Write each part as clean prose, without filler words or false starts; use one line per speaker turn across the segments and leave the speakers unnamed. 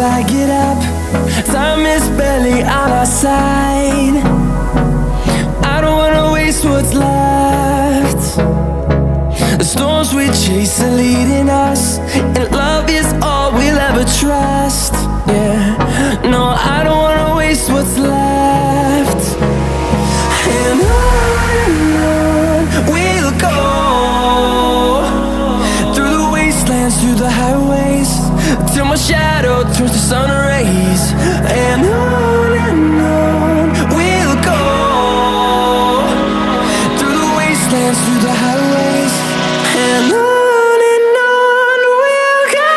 till I get up. Time is barely on our side. I don't wanna waste what's left. The storms we chase are leading us, and love is all we'll ever trust. Yeah, no, I don't wanna waste what's left. And on we'll go, through the wastelands, through the highways, till my shadow turns to sun rays. And on we'll go, through the wastelands, through the highways, and on we'll go.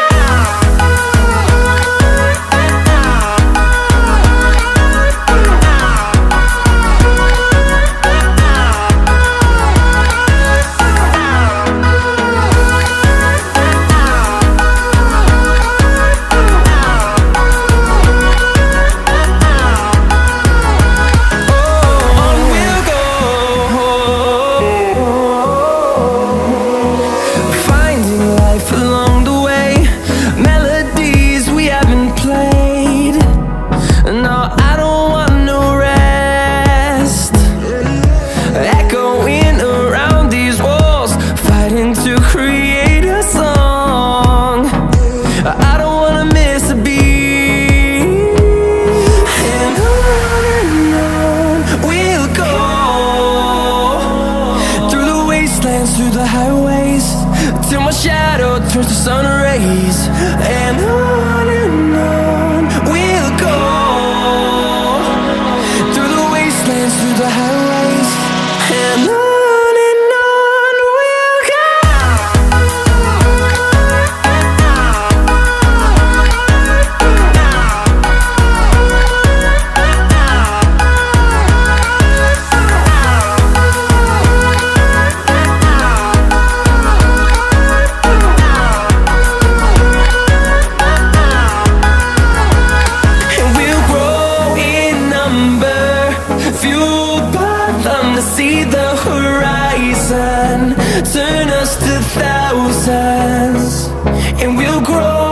Through the highways, till my shadow turns to sun rays. And on we'll go, through the wastelands, through the highways, and on we'll go. See the horizon turn us to thousands, and we'll grow